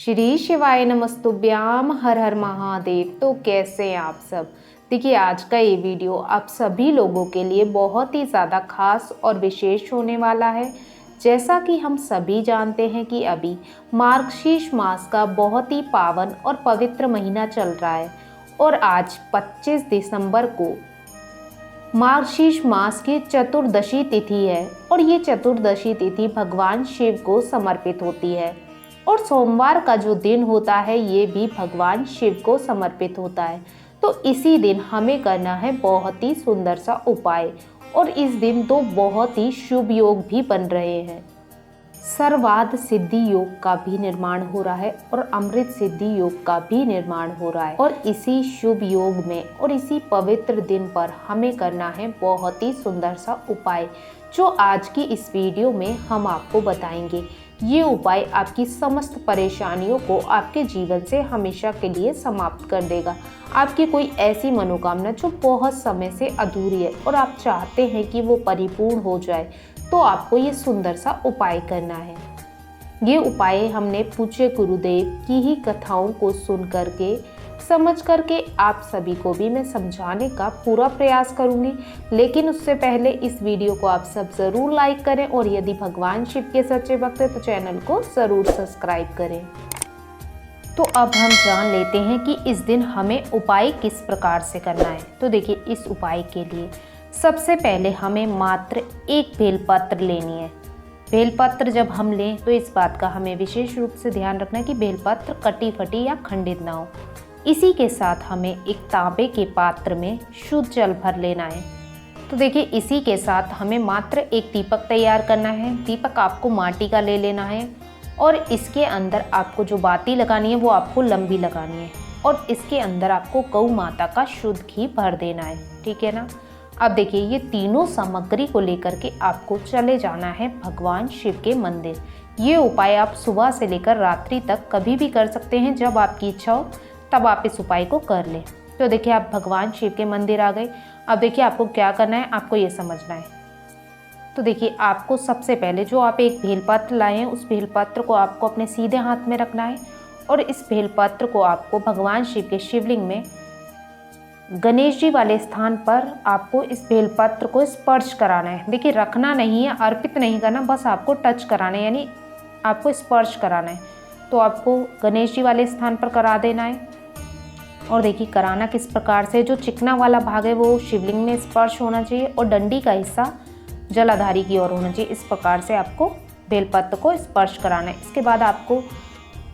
श्री शिवाय नमस्तुभ्याम। हर हर महादेव। तो कैसे हैं आप सब। देखिए आज का ये वीडियो आप सभी लोगों के लिए बहुत ही ज़्यादा खास और विशेष होने वाला है। जैसा कि हम सभी जानते हैं कि अभी मार्गशीर्ष मास का बहुत ही पावन और पवित्र महीना चल रहा है और आज 25 दिसंबर को मार्गशीर्ष मास की चतुर्दशी तिथि है और ये चतुर्दशी तिथि भगवान शिव को समर्पित होती है और सोमवार का जो दिन होता है ये भी भगवान शिव को समर्पित होता है। तो इसी दिन हमें करना है बहुत ही सुंदर सा उपाय और इस दिन दो बहुत ही शुभ योग भी बन रहे हैं। सर्वार्थ सिद्धि योग का भी निर्माण हो रहा है और अमृत सिद्धि योग का भी निर्माण हो रहा है और इसी शुभ योग में और इसी पवित्र दिन पर हमें करना है बहुत ही सुंदर सा उपाय जो आज की इस वीडियो में हम आपको बताएंगे। ये उपाय आपकी समस्त परेशानियों को आपके जीवन से हमेशा के लिए समाप्त कर देगा। आपकी कोई ऐसी मनोकामना जो बहुत समय से अधूरी है और आप चाहते हैं कि वो परिपूर्ण हो जाए, तो आपको ये सुंदर सा उपाय करना है। ये उपाय हमने पूज्य गुरुदेव की ही कथाओं को सुन करके समझ करके आप सभी को भी मैं समझाने का पूरा प्रयास करूंगी। लेकिन उससे पहले इस वीडियो को आप सब ज़रूर लाइक करें और यदि भगवान शिव के सच्चे भक्त हैं तो चैनल को ज़रूर सब्सक्राइब करें। तो अब हम जान लेते हैं कि इस दिन हमें उपाय किस प्रकार से करना है। तो देखिए इस उपाय के लिए सबसे पहले हमें मात्र एक बेलपत्र लेनी है। बेलपत्र जब हम लें तो इस बात का हमें विशेष रूप से ध्यान रखना है कि बेलपत्र कटी फटी या खंडित ना हो। इसी के साथ हमें एक तांबे के पात्र में शुद्ध जल भर लेना है। तो देखिए इसी के साथ हमें मात्र एक दीपक तैयार करना है। दीपक आपको माटी का ले लेना है और इसके अंदर आपको जो बाती लगानी है वो आपको लंबी लगानी है और इसके अंदर आपको गौ माता का शुद्ध घी भर देना है। ठीक है ना। अब देखिए ये तीनों सामग्री को लेकर के आपको चले जाना है भगवान शिव के मंदिर। ये उपाय आप सुबह से लेकर रात्रि तक कभी भी कर सकते हैं। जब आपकी इच्छा हो तब आप इस उपाय को कर लें। तो देखिए आप भगवान शिव के मंदिर आ गए। अब देखिए आपको क्या करना है, आपको ये समझना है। तो देखिए आपको सबसे पहले जो आप एक बेलपत्र लाए हैं उस बेलपत्र को आपको अपने सीधे हाथ में रखना है और इस बेलपत्र को आपको भगवान शिव के शिवलिंग में गणेश जी वाले स्थान पर आपको इस बेलपत्र को स्पर्श कराना है। देखिए रखना नहीं है, अर्पित नहीं करना, बस आपको टच कराना है यानी आपको स्पर्श कराना है। तो आपको गणेश जी वाले स्थान पर करा देना है। और देखिए कराना किस प्रकार से, जो चिकना वाला भाग है वो शिवलिंग में स्पर्श होना चाहिए और डंडी का हिस्सा जलाधारी की ओर होना चाहिए। इस प्रकार से आपको बेलपत्र को स्पर्श कराना है। इसके बाद आपको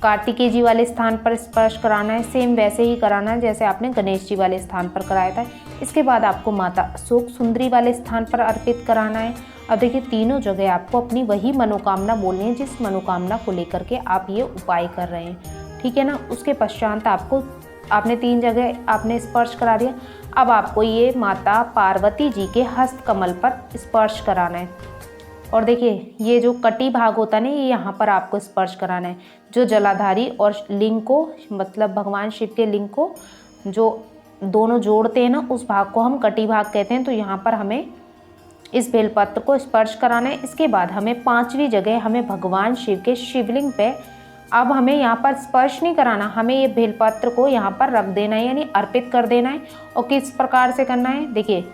कार्तिकेय जी वाले स्थान पर स्पर्श कराना है। सेम वैसे ही कराना है जैसे आपने गणेश जी वाले स्थान पर कराया था। इसके बाद आपको माता अशोक सुंदरी वाले स्थान पर अर्पित कराना है। अब देखिए तीनों जगह आपको अपनी वही मनोकामना बोलनी है जिस मनोकामना को लेकर के आप ये उपाय कर रहे हैं। ठीक है ना। उसके पश्चात आपने 3 जगह आपने स्पर्श करा दिया। अब आपको ये माता पार्वती जी के हस्त कमल पर स्पर्श कराना है और देखिए ये जो कटी भाग होता है ना ये यहाँ पर आपको स्पर्श कराना है। जो जलाधारी और लिंग को मतलब भगवान शिव के लिंग को जो दोनों जोड़ते हैं ना उस भाग को हम कटी भाग कहते हैं। तो यहाँ पर हमें इस बेलपत्र को स्पर्श कराना है। इसके बाद हमें 5वीं जगह हमें भगवान शिव के शिवलिंग पे अब हमें यहाँ पर स्पर्श नहीं कराना, हमें ये बेलपत्र को यहाँ पर रख देना है यानी अर्पित कर देना है। और किस प्रकार से करना है, देखिए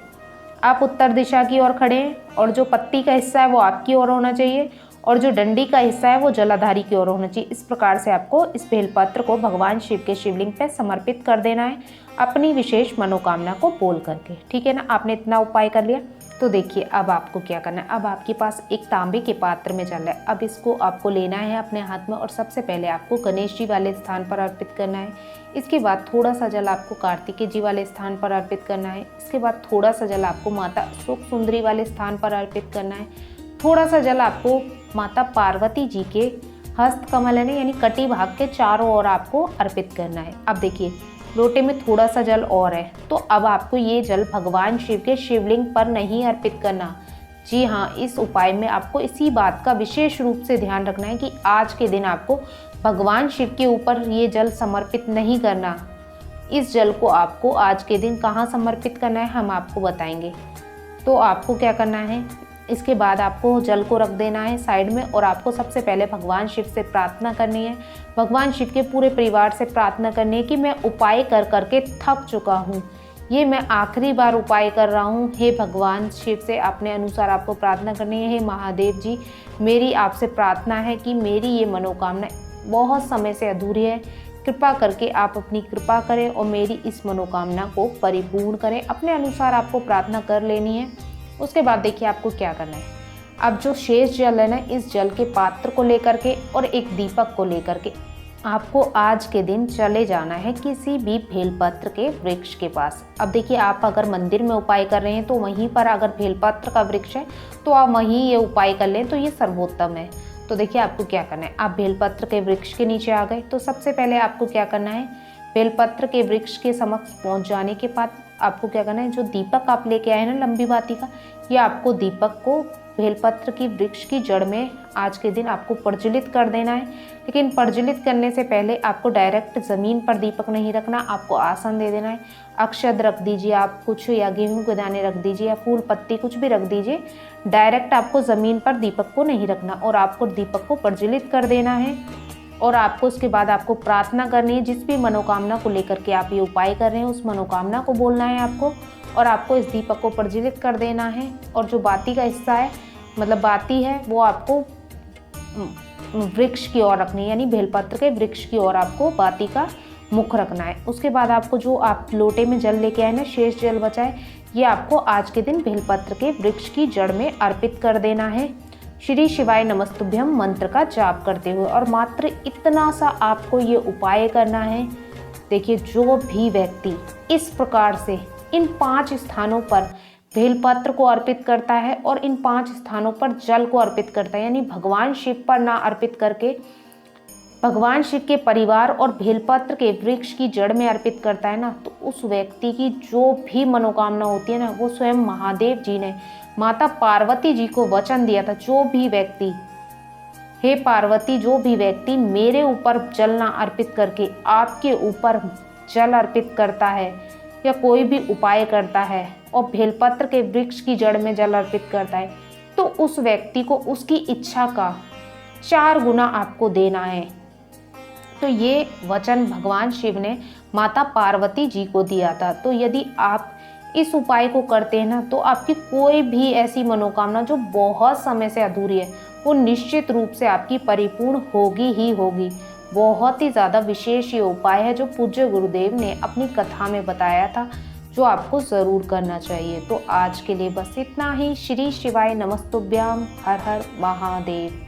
आप उत्तर दिशा की ओर खड़े हैं और जो पत्ती का हिस्सा है वो आपकी ओर होना चाहिए और जो डंडी का हिस्सा है वो जलाधारी की ओर होना चाहिए। इस प्रकार से आपको इस बेलपत्र को भगवान शिव के शिवलिंग पे समर्पित कर देना है अपनी विशेष मनोकामना को बोल करके। ठीक है ना। आपने इतना उपाय कर लिया। तो देखिए अब आपको क्या करना है। अब आपके पास एक तांबे के पात्र में जल है। अब इसको आपको लेना है अपने हाथ में और सबसे पहले आपको गणेश जी वाले स्थान पर अर्पित करना है। इसके बाद थोड़ा सा जल आपको कार्तिकेय जी वाले स्थान पर अर्पित करना है। इसके बाद थोड़ा सा जल आपको माता अशोक सुंदरी वाले स्थान पर अर्पित करना है। थोड़ा सा जल आपको माता पार्वती जी के हस्त कमल है यानी कटी भाग के चारों ओर आपको अर्पित करना है। अब देखिए लोटे में थोड़ा सा जल और है तो अब आपको ये जल भगवान शिव के शिवलिंग पर नहीं अर्पित करना। जी हाँ, इस उपाय में आपको इसी बात का विशेष रूप से ध्यान रखना है कि आज के दिन आपको भगवान शिव के ऊपर ये जल समर्पित नहीं करना। इस जल को आपको आज के दिन कहाँ समर्पित करना है हम आपको बताएंगे। तो आपको क्या करना है, इसके बाद आपको जल को रख देना है साइड में और आपको सबसे पहले भगवान शिव से प्रार्थना करनी है। भगवान शिव के पूरे परिवार से प्रार्थना करनी है कि मैं उपाय कर करके थक चुका हूँ, ये मैं आखिरी बार उपाय कर रहा हूँ। हे भगवान शिव से अपने अनुसार आपको प्रार्थना करनी है। हे महादेव जी, मेरी आपसे प्रार्थना है कि मेरी ये मनोकामना बहुत समय से अधूरी है, कृपा करके आप अपनी कृपा करें और मेरी इस मनोकामना को परिपूर्ण करें। अपने अनुसार आपको प्रार्थना कर लेनी है। उसके बाद देखिए आपको क्या करना है। अब जो शेष जल है ना, इस जल के पात्र को लेकर के और एक दीपक को लेकर के आपको आज के दिन चले जाना है किसी भी बेलपत्र के वृक्ष के पास। अब देखिए आप अगर मंदिर में उपाय कर रहे हैं तो वहीं पर अगर बेलपत्र का वृक्ष है तो आप वहीं ये उपाय कर लें तो ये सर्वोत्तम है। तो देखिए आपको क्या करना है। आप बेलपत्र के वृक्ष के नीचे आ गए तो सबसे पहले आपको क्या करना है, बेलपत्र के वृक्ष के समक्ष पहुंच जाने के बाद आपको क्या करना है, जो दीपक आप लेके आए ना लंबी बाती का, ये आपको दीपक को बेलपत्र की वृक्ष की जड़ में आज के दिन आपको प्रज्वलित कर देना है। लेकिन प्रज्वलित करने से पहले आपको डायरेक्ट ज़मीन पर दीपक नहीं रखना, आपको आसन दे देना है। अक्षत रख दीजिए आप कुछ, या गेहूं के दाने रख दीजिए, या फूल पत्ती कुछ भी रख दीजिए। डायरेक्ट आपको ज़मीन पर दीपक को नहीं रखना और आपको दीपक को प्रज्वलित कर देना है। और आपको उसके बाद आपको प्रार्थना करनी है। जिस भी मनोकामना को लेकर के आप ये उपाय कर रहे हैं उस मनोकामना को बोलना है आपको, और आपको इस दीपक को प्रज्वलित कर देना है। और जो बाती का हिस्सा है, मतलब बाती है, वो आपको वृक्ष की ओर रखनी है, यानी बेलपत्र के वृक्ष की ओर आपको बाती का मुख रखना है। उसके बाद आपको जो आप लोटे में जल लेके आए ना, शेष जल बचा है, ये आपको आज के दिन बेलपत्र के वृक्ष की जड़ में अर्पित कर देना है। श्री शिवाय नमस्तुभ्यम मंत्र का जाप करते हुए, और मात्र इतना सा आपको ये उपाय करना है। देखिए जो भी व्यक्ति इस प्रकार से इन 5 स्थानों पर बेलपत्र को अर्पित करता है और इन 5 स्थानों पर जल को अर्पित करता है, यानी भगवान शिव पर ना अर्पित करके भगवान शिव के परिवार और बेलपत्र के वृक्ष की जड़ में अर्पित करता है ना, तो उस व्यक्ति की जो भी मनोकामना होती है ना, वो स्वयं महादेव जी ने माता पार्वती जी को वचन दिया था। जो भी व्यक्ति, हे पार्वती, जो भी व्यक्ति मेरे ऊपर जल ना अर्पित करके आपके ऊपर जल अर्पित करता है या कोई भी उपाय करता है और बेलपत्र के वृक्ष की जड़ में जल अर्पित करता है, तो उस व्यक्ति को उसकी इच्छा का 4 गुना आपको देना है। तो ये वचन भगवान शिव ने माता पार्वती जी को दिया था। तो यदि आप इस उपाय को करते हैं ना, तो आपकी कोई भी ऐसी मनोकामना जो बहुत समय से अधूरी है, वो निश्चित रूप से आपकी परिपूर्ण होगी ही होगी। बहुत ही ज़्यादा विशेष ये उपाय है जो पूज्य गुरुदेव ने अपनी कथा में बताया था, जो आपको ज़रूर करना चाहिए। तो आज के लिए बस इतना ही। श्री शिवाय नमस्तुभ्याम। हर हर महादेव।